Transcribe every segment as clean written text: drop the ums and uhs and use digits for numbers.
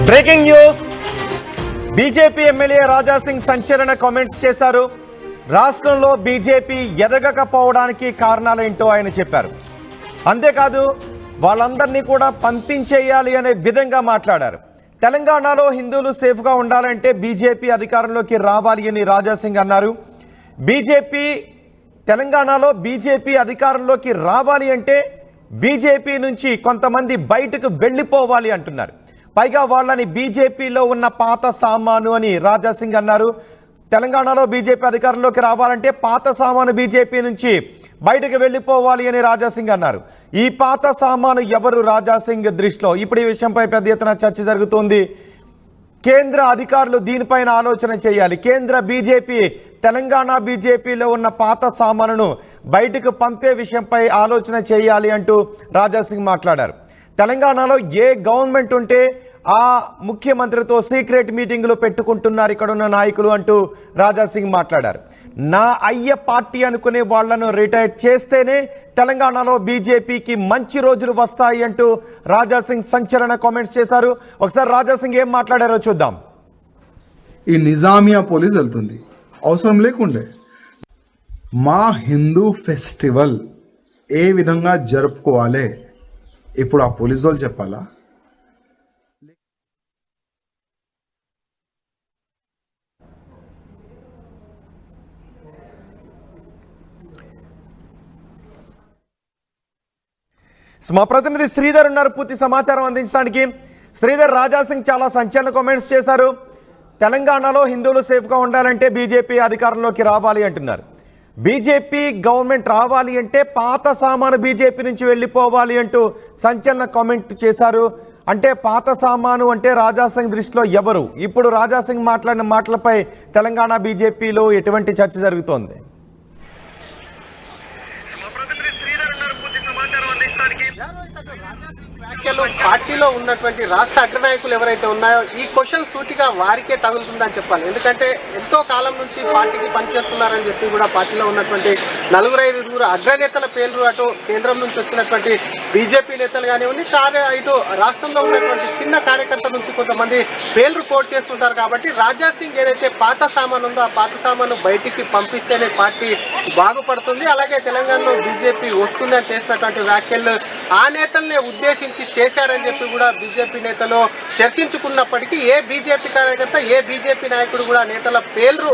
Breaking news. BJP MLA Raja Singh సంచలన comments చేశారు. రాష్ట్రంలో బీజేపీ ఎదగకపోవడానికి కారణాలేంటో ఆయన చెప్పారు. అంతేకాదు వాళ్ళందరినీ కూడా పంపించేయాలి అనే విధంగా మాట్లాడారు. తెలంగాణలో హిందువులు సేఫ్గా ఉండాలంటే బీజేపీ అధికారంలోకి రావాలి అని రాజాసింగ్ అన్నారు. తెలంగాణలో బీజేపీ అధికారంలోకి రావాలి అంటే బీజేపీ నుంచి కొంతమంది బయటకు వెళ్ళిపోవాలి అంటున్నారు. పైగా వాళ్ళని బీజేపీలో ఉన్న పాత సామాను అని రాజాసింగ్ అన్నారు. తెలంగాణలో బీజేపీ అధికారంలోకి రావాలంటే పాత సామాను బీజేపీ నుంచి బయటకు వెళ్ళిపోవాలి అని రాజాసింగ్ అన్నారు. ఈ పాత సామాను ఎవరు రాజాసింగ్ దృష్టిలో? ఇప్పుడు ఈ విషయంపై పెద్ద ఎత్తున చర్చ జరుగుతోంది. కేంద్ర అధికారులు దీనిపైన ఆలోచన చేయాలి. కేంద్ర బీజేపీ తెలంగాణ బీజేపీలో ఉన్న పాత సామానును బయటకు పంపే విషయంపై ఆలోచన చేయాలి అంటూ రాజాసింగ్ మాట్లాడారు. తెలంగాణలో ఏ గవర్నమెంట్ ఉంటే ఆ ముఖ్యమంత్రితో సీక్రెట్ మీటింగులు పెట్టుకుంటున్నారు ఇక్కడ ఉన్న నాయకులు అంటూ రాజాసింగ్ మాట్లాడారు. నా అయ్య పార్టీ అనుకునే వాళ్లను రిటైర్ చేస్తేనే తెలంగాణలో బీజేపీకి మంచి రోజులు వస్తాయి అంటూ రాజాసింగ్ సంచలన కామెంట్స్ చేశారు. ఒకసారి రాజాసింగ్ ఏం మాట్లాడారో చూద్దాం. ఈ నిజామియా పోలీస్ వెళ్తుంది, అవసరం లేకుండే. మా హిందూ ఫెస్టివల్ ఏ విధంగా జరుపుకోవాలి ఇప్పుడు ఆ పోలీసు వాళ్ళు చెప్పాలా? మా ప్రతినిధి శ్రీధర్ ఉన్నారు పూర్తి సమాచారం అందించడానికి. శ్రీధర్, రాజాసింగ్ చాలా సంచలన కామెంట్స్ చేశారు. తెలంగాణలో హిందువులు సేఫ్గా ఉండాలంటే బీజేపీ అధికారంలోకి రావాలి అంటున్నారు. బీజేపీ గవర్నమెంట్ రావాలి అంటే పాత సామాను బీజేపీ నుంచి వెళ్ళిపోవాలి అంటూ సంచలన కామెంట్ చేశారు. అంటే పాత సామాను అంటే రాజాసింగ్ దృష్టిలో ఎవరు? ఇప్పుడు రాజాసింగ్ మాట్లాడిన మాటలపై తెలంగాణ బీజేపీలో ఎటువంటి చర్చ జరుగుతోంది? పార్టీలో ఉన్నటువంటి రాష్ట్ర అగ్రనాయకులు ఎవరైతే ఉన్నాయో ఈ క్వశ్చన్ సూటిగా వారికే తగులుతుందని చెప్పాలి. ఎందుకంటే ఎంతో కాలం నుంచి పార్టీకి పనిచేస్తున్నారని చెప్పి కూడా పార్టీలో ఉన్నటువంటి 4-5 అగ్రనేతల పేర్లు అటు కేంద్రం నుంచి వచ్చినటువంటి బీజేపీ నేతలు కానివ్వండి, ఇటు రాష్ట్రంలో ఉన్నటువంటి చిన్న కార్యకర్త నుంచి కొంతమంది పేర్లు కోట్ చేస్తుంటారు. కాబట్టి రాజాసింగ్ ఏదైతే పాత సామాను ఉందో ఆ పాత సామాను బయటికి పంపిస్తేనే పార్టీ బాగుపడుతుంది, అలాగే తెలంగాణలో బీజేపీ వస్తుందని చేసినటువంటి వ్యాఖ్యలు ఆ నేతల్ని ఉద్దేశించి చేశారని చెప్పి కూడా బీజేపీ నేతలు చర్చించుకున్నప్పటికీ ఏ బీజేపీ కార్యకర్త ఏ బీజేపీ నాయకుడు కూడా నేతల పేర్లు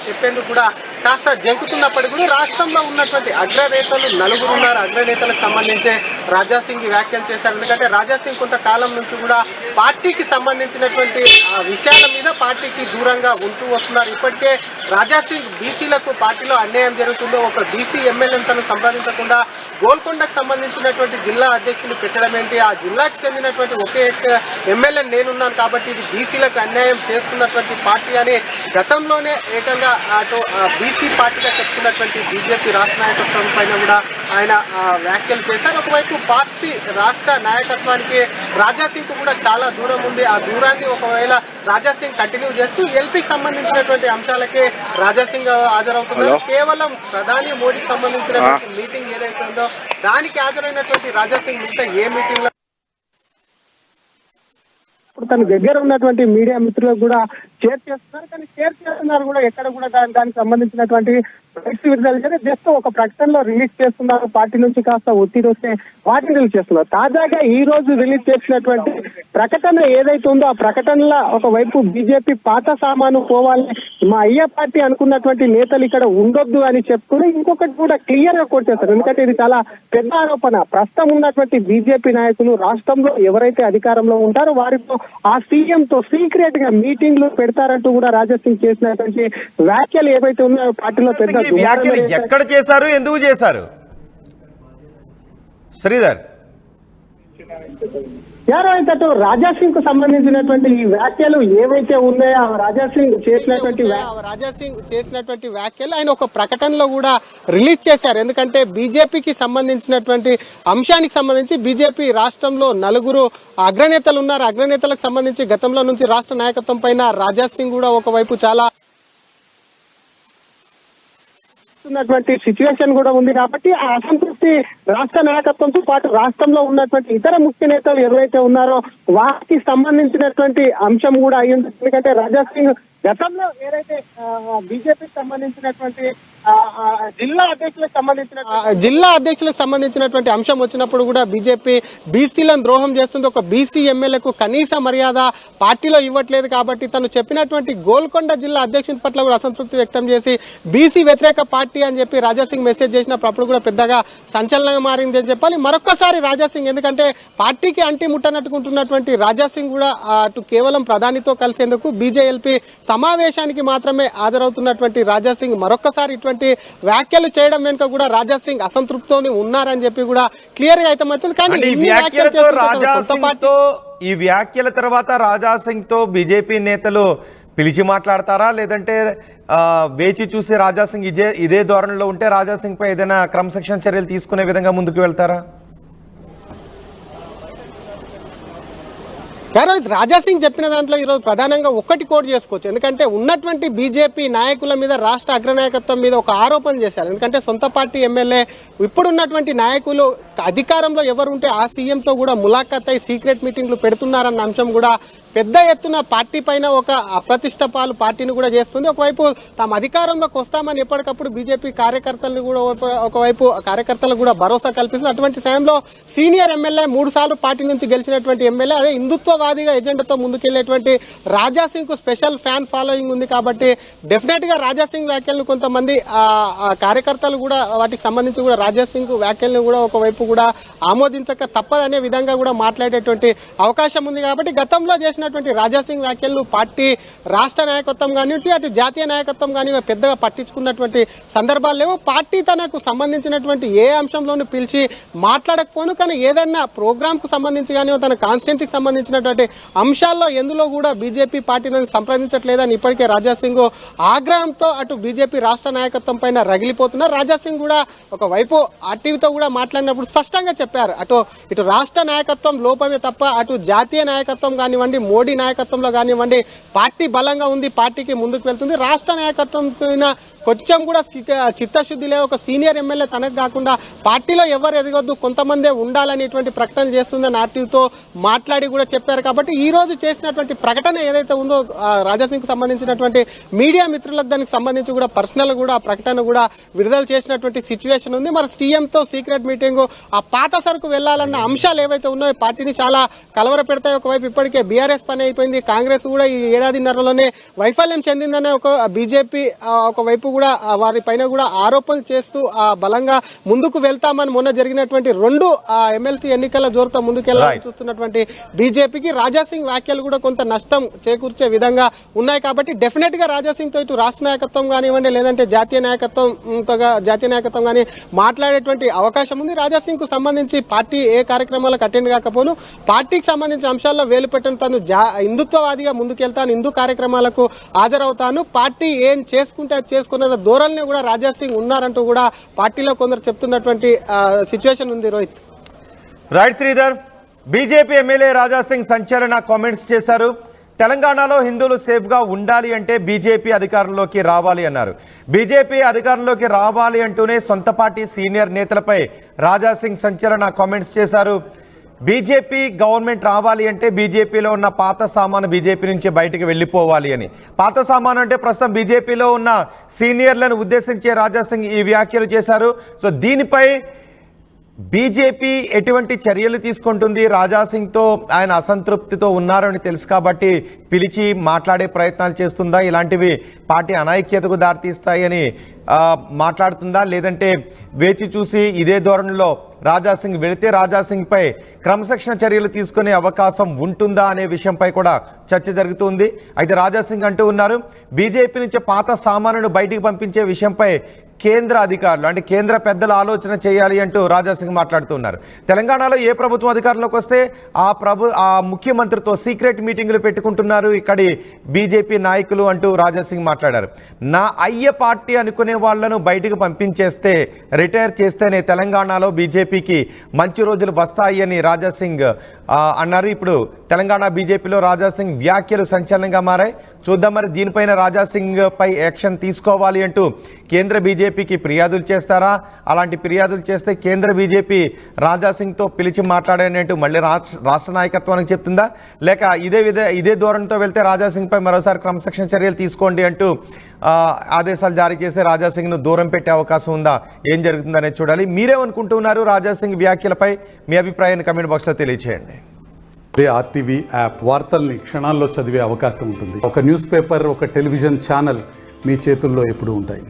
చెప్పేందుకు కూడా కాస్త జంకుతున్నప్పటికీ కూడా రాష్ట్రంలో ఉన్నటువంటి అగ్రనేతలు 4 ఉన్నారు. అగ్రనేతలకు సంబంధించే రాజాసింగ్ వ్యాఖ్యలు చేశారు. ఎందుకంటే రాజాసింగ్ కొంతకాలం నుంచి కూడా పార్టీకి సంబంధించినటువంటి విషయాల మీద పార్టీకి దూరంగా ఉంటూ వస్తున్నారు. ఇప్పటికే రాజాసింగ్ బీసీలకు పార్టీలో అన్యాయం జరుగుతుందో ఒక బీసీ ఎమ్మెల్యేను తను సంప్రదించకుండా గోల్కొండకు సంబంధించినటువంటి జిల్లా అధ్యక్షులు పెట్టడం ఏంటి, ఆ జిల్లాకు చెందినటువంటి ఒకే ఎమ్మెల్యే నేనున్నాను కాబట్టి ఇది బీసీలకు అన్యాయం చేస్తున్నటువంటి పార్టీ అని గతంలోనే ఏకంగా అటు బీసీ పార్టీగా చెప్తున్నటువంటి బీజేపీ రాష్ట్ర నాయకత్వం పైన కూడా ఆయన వ్యాఖ్యలు చేశారు. ఒకవైపు పార్టీ రాష్ట్ర నాయకత్వానికి రాజాసింగ్ కూడా చాలా దూరం ఉంది. ఆ దూరాన్ని ఒకవేళ రాజాసింగ్ కంటిన్యూ చేస్తూ ఎల్పీకి సంబంధించినటువంటి అంశాలకే రాజాసింగ్ హాజరవుతున్నారు. కేవలం ప్రధాని మోడీకి సంబంధించినటువంటి మీటింగ్ ఏదైతే ఉందో దానికి హాజరైనటువంటి రాజాసింగ్ మిగతా ఏ మీటింగ్ లో తన దగ్గర ఉన్నటువంటి మీడియా మిత్రులకు కూడా షేర్ చేస్తున్నారు. కానీ షేర్ చేస్తున్నారు కూడా ఎక్కడ కూడా దానికి సంబంధించినటువంటి విడుదల జస్ట్ ఒక ప్రకటనలో రిలీజ్ చేస్తున్నారు. పార్టీ నుంచి కాస్త ఒత్తిడి వస్తే వాటిని రిలీజ్ చేస్తున్నారు. తాజాగా ఈ రోజు రిలీజ్ చేసినటువంటి ప్రకటన ఏదైతే ఉందో ఆ ప్రకటనలో ఒకవైపు బీజేపీ పాత సామాను పోవాలి, మా అయ్య పార్టీ అనుకున్నటువంటి నేతలు ఇక్కడ ఉండొద్దు అని చెప్పుకుని ఇంకొకటి కూడా క్లియర్ గా కొట్టేస్తారు. ఎందుకంటే ఇది చాలా పెద్ద ఆరోపణ. ప్రస్తుతం ఉన్నటువంటి బీజేపీ నాయకులు రాష్ట్రంలో ఎవరైతే అధికారంలో ఉంటారో వారితో ఆ సీఎం తో సీక్రెట్ గా మీటింగ్లు పెడతారంటూ కూడా రాజాసింగ్ చేసినటువంటి వ్యాఖ్యలు ఏవైతే ఉన్నాయో పార్టీలో పెద్ద వ్యాఖ్యలు ఎక్కడ చేశారు, ఎందుకు చేశారు శ్రీధర్? రాజాసింగ్ కు సంబంధించినటువంటి ఈ వ్యాఖ్యలు ఏవైతే ఉన్నాయో రాజాసింగ్ చేసినటువంటి వ్యాఖ్యలు ఆయన ఒక ప్రకటనలో కూడా రిలీజ్ చేశారు. ఎందుకంటే బీజేపీకి సంబంధించినటువంటి అంశానికి సంబంధించి బీజేపీ రాష్ట్రంలో 4 అగ్రనేతలు ఉన్నారు. అగ్రనేతలకు సంబంధించి గతంలో నుంచి రాష్ట్ర నాయకత్వం పైన రాజాసింగ్ కూడా ఒకవైపు చాలా చేస్తున్నటువంటి సిచ్యువేషన్ కూడా ఉంది కాబట్టి ఆ అసంతృప్తి రాష్ట్ర నాయకత్వంతో పాటు రాష్ట్రంలో ఉన్నటువంటి ఇతర ముఖ్య నేతలు ఎవరైతే ఉన్నారో వారికి సంబంధించినటువంటి అంశం కూడా అయ్యింది. ఎందుకంటే రాజా సింగ్ గతంలో ఏదైతే బీజేపీకి సంబంధించినటువంటి జిల్లా అధ్యక్షులకు సంబంధించినటువంటి అంశం వచ్చినప్పుడు కూడా బీజేపీ బీసీలను ద్రోహం చేస్తుంది, ఒక బీసీ ఎమ్మెల్యేకు కనీస మర్యాద పార్టీలో ఇవ్వట్లేదు కాబట్టి తను చెప్పినటువంటి గోల్కొండ జిల్లా అధ్యక్షుని పట్ల కూడా అసంతృప్తి వ్యక్తం చేసి బీసీ వ్యతిరేక పార్టీ అని చెప్పి రాజాసింగ్ మెసేజ్ చేసినప్పుడు అప్పుడు కూడా పెద్దగా సంచలనంగా మారింది అని చెప్పాలి. మరొక్కసారి రాజాసింగ్ ఎందుకంటే పార్టీకి అంటి ముట్టనట్టుకుంటున్నటువంటి రాజాసింగ్ కూడా అటు కేవలం ప్రధానితో కలిసేందుకు బీజేఎల్పీ సమావేశానికి మాత్రమే హాజరవుతున్నటువంటి రాజాసింగ్ మరొక్కసారి ఇటువంటి వ్యాఖ్యలు చేయడం వెనుక కూడా రాజాసింగ్ అసంతృప్తితో ఉన్నారని చెప్పి కూడా క్లియర్ గా అయితే అవుతుంది. కానీ ఈ వ్యాఖ్యల తర్వాత రాజాసింగ్ తో బీజేపీ నేతలు పిలిచి మాట్లాడతారా, లేదంటే వేచి చూసి రాజాసింగ్ ఇదే ధోరణిలో ఉంటే రాజాసింగ్ పై ఏదైనా క్రమశిక్షణ చర్యలు తీసుకునే విధంగా ముందుకు వెళ్తారా? రాజాసింగ్ చెప్పిన దాంట్లో ఈరోజు ప్రధానంగా ఒక్కటి కోట్ చేసుకోవచ్చు. ఎందుకంటే ఉన్నటువంటి బీజేపీ నాయకుల మీద రాష్ట్ర అగ్రనాయకత్వం మీద ఒక ఆరోపణ చేశారు. ఎందుకంటే సొంత పార్టీ ఎమ్మెల్యే ఇప్పుడున్నటువంటి నాయకులు అధికారంలో ఎవరు ఉంటే ఆ సీఎంతో కూడా ములాఖాత్ అయి సీక్రెట్ మీటింగ్లు పెడుతున్నారన్న అంశం కూడా పెద్ద ఎత్తున పార్టీ పైన ఒక అప్రతిష్ట పాలు పార్టీని కూడా చేస్తుంది. ఒకవైపు తాము అధికారంలోకి వస్తామని ఎప్పటికప్పుడు బీజేపీ కార్యకర్తలను కూడా ఒకవైపు కార్యకర్తలకు కూడా భరోసా కల్పిస్తుంది. అటువంటి సమయంలో సీనియర్ ఎమ్మెల్యే 3 సార్లు పార్టీ నుంచి గెలిచినటువంటి ఎమ్మెల్యే అదే హిందుత్వవాదిగా ఎజెండాతో ముందుకెళ్లేటువంటి రాజాసింగ్ కు స్పెషల్ ఫ్యాన్ ఫాలోయింగ్ ఉంది కాబట్టి డెఫినెట్ గా రాజాసింగ్ వ్యాఖ్యలను కొంతమంది కార్యకర్తలు కూడా వాటికి సంబంధించి కూడా రాజాసింగ్ వ్యాఖ్యలను కూడా ఒకవైపు కూడా ఆమోదించక తప్పదనే విధంగా కూడా మాట్లాడేటువంటి అవకాశం ఉంది. కాబట్టి గతంలో చేసినటువంటి రాజాసింగ్ వ్యాఖ్యలను పార్టీ రాష్ట్ర నాయకత్వం కానివ్వండి అటు జాతీయ నాయకత్వం కానీ పెద్దగా పట్టించుకున్నటువంటి సందర్భాలు లేవు. పార్టీ తనకు సంబంధించినటువంటి ఏ అంశంలోనూ పిలిచి మాట్లాడకపోను, కానీ ఏదైనా ప్రోగ్రామ్ కు సంబంధించి కానీ తన కాన్స్టిట్యున్సీకి సంబంధించినటువంటి అంశాల్లో ఎందులో కూడా బీజేపీ పార్టీని సంప్రదించట్లేదని ఇప్పటికే రాజాసింగ్ ఆగ్రహంతో అటు బీజేపీ రాష్ట్ర నాయకత్వం పైన రగిలిపోతున్నారు. రాజాసింగ్ కూడా ఒకవైపు ఆర్టీవీతో కూడా మాట్లాడినప్పుడు స్పష్టంగా చెప్పారు, ఇటు రాష్ట్ర నాయకత్వం లోపమే తప్ప అటు జాతీయ నాయకత్వం కానివ్వండి మోడీ నాయకత్వంలో కానివ్వండి పార్టీ బలంగా ఉంది, పార్టీకి ముందుకు వెళ్తుంది. రాష్ట్ర నాయకత్వం కొంచెం కూడా చిత్తశుద్ధి లేవు. ఒక సీనియర్ ఎమ్మెల్యే తనకు కాకుండా పార్టీలో ఎవరు ఎదగొద్దు, కొంతమందే ఉండాలనేటువంటి ప్రకటన చేస్తుందని ఆర్టీవీతో మాట్లాడి కూడా చెప్పారు. కాబట్టి ఈ రోజు చేసినటువంటి ప్రకటన ఏదైతే ఉందో రాజాసింగ్ కు సంబంధించినటువంటి మీడియా మిత్రులకు దానికి సంబంధించి కూడా పర్సనల్ కూడా ప్రకటన కూడా విడుదల చేసినటువంటి సిచ్యువేషన్ ఉంది. మరి సీఎంతో సీక్రెట్ మీటింగ్ ఆ పాత సరుకు వెళ్లాలన్న అంశాలు ఏవైతే ఉన్నాయో పార్టీని చాలా కలవర పెడతాయి. ఒకవైపు ఇప్పటికే బీఆర్ఎస్ పని అయిపోయింది, కాంగ్రెస్ కూడా ఈ ఏడాదిన్నరలోనే వైఫల్యం చెందిందనే ఒక బీజేపీ ఒకవైపు కూడా వారి పైన కూడా ఆరోపణలు చేస్తూ బలంగా ముందుకు వెళ్తామని మొన్న జరిగినటువంటి 2 ఎమ్మెల్సీ ఎన్నికల జోరుతో ముందుకెళ్లాలని చూస్తున్నటువంటి బీజేపీకి రాజాసింగ్ వ్యాఖ్యలు కూడా కొంత నష్టం చేకూర్చే విధంగా ఉన్నాయి. కాబట్టి డెఫినెట్ గా రాజాసింగ్ తో ఇటు రాష్ట్ర నాయకత్వం కానివ్వండి లేదంటే జాతీయ నాయకత్వం కానీ మాట్లాడేటువంటి అవకాశం ఉంది. రాజాసింగ్ కు సంబంధించి పార్టీ ఏ కార్యక్రమాలకు అటెండ్ కాకపోను, పార్టీకి సంబంధించిన అంశాల్లో వేలు పెట్టిన తను హిందుత్వవాదిగా ముందుకెళ్తాను, హిందూ కార్యక్రమాలకు హాజరవుతాను, పార్టీ ఏం చేసుకుంటే అది చేసుకున్న ధోరణి కూడా రాజాసింగ్ ఉన్నారంటూ కూడా పార్టీలో కొందరు చెప్తున్నటువంటి సిచ్యువేషన్ ఉంది. Rohit right Sridhar, BJP MLA Raja Singh సంచలన కామెంట్స్ చేశారు. తెలంగాణలో హిందువులు సేఫ్గా ఉండాలి అంటే బీజేపీ అధికారంలోకి రావాలి అన్నారు. బీజేపీ అధికారంలోకి రావాలి అంటూనే సొంత పార్టీ సీనియర్ నేతలపై రాజాసింగ్ సంచలన కామెంట్స్ చేశారు. బీజేపీ గవర్నమెంట్ రావాలి అంటే బీజేపీలో ఉన్న పాత సామాను బీజేపీ నుంచి బయటకు వెళ్ళిపోవాలి అని. పాత సామాను అంటే ప్రస్తుతం బీజేపీలో ఉన్న సీనియర్లను ఉద్దేశించే రాజాసింగ్ ఈ వ్యాఖ్యలు చేశారు. సో దీనిపై బీజేపీ ఎటువంటి చర్యలు తీసుకుంటుంది? రాజాసింగ్తో ఆయన అసంతృప్తితో ఉన్నారని తెలుసు కాబట్టి పిలిచి మాట్లాడే ప్రయత్నాలు చేస్తుందా? ఇలాంటివి పార్టీ అనైక్యతకు దారితీస్తాయని మాట్లాడుతుందా? లేదంటే వేచి చూసి ఇదే ధోరణిలో రాజాసింగ్ వెళితే రాజాసింగ్పై క్రమశిక్షణ చర్యలు తీసుకునే అవకాశం ఉంటుందా అనే విషయంపై కూడా చర్చ జరుగుతుంది. అయితే రాజాసింగ్ అంటూ ఉన్నారు, బీజేపీ నుంచి పాత సామానును బయటికి పంపించే విషయంపై కేంద్ర అధికారులు అంటే కేంద్ర పెద్దలు ఆలోచన చేయాలి అంటూ రాజాసింగ్ మాట్లాడుతున్నారు. తెలంగాణలో ఏ ప్రభుత్వం అధికారంలోకి వస్తే ఆ ముఖ్యమంత్రితో సీక్రెట్ మీటింగులు పెట్టుకుంటున్నారు ఇక్కడి బీజేపీ నాయకులు అంటూ రాజాసింగ్ మాట్లాడారు. నా అయ్య పార్టీ అనుకునే వాళ్లను బయటకు పంపించేస్తే రిటైర్ చేస్తేనే తెలంగాణలో బీజేపీకి మంచి రోజులు వస్తాయి అని రాజాసింగ్ అన్నారు. ఇప్పుడు తెలంగాణ బీజేపీలో రాజాసింగ్ వ్యాఖ్యలు సంచలనంగా మారాయి. చూద్దాం మరి దీనిపైన రాజాసింగ్ పై యాక్షన్ తీసుకోవాలి అంటూ కేంద్ర బీజేపీకి ఫిర్యాదులు చేస్తారా? అలాంటి ఫిర్యాదులు చేస్తే కేంద్ర బీజేపీ రాజాసింగ్తో పిలిచి మాట్లాడేటట్టు మళ్ళీ రాష్ట్ర నాయకత్వానికి చెప్తుందా? లేక ఇదే ధోరణితో వెళ్తే రాజాసింగ్పై మరోసారి క్రమశిక్షణ చర్యలు తీసుకోండి అంటూ ఆదేశాలు జారీ చేసి రాజాసింగ్ను దూరం పెట్టే అవకాశం ఉందా? ఏం జరుగుతుందనేది చూడాలి. మీరేమనుకుంటున్నారు రాజాసింగ్ వ్యాఖ్యలపై? మీ అభిప్రాయాన్ని కమెంట్ బాక్స్లో తెలియజేయండి. అదే ఆర్టీవీ యాప్ వార్తల్ని క్షణాల్లో చదివే అవకాశం ఉంటుంది. ఒక న్యూస్ పేపర్, ఒక టెలివిజన్ ఛానల్ మీ చేతుల్లో ఎప్పుడూ ఉంటాయి.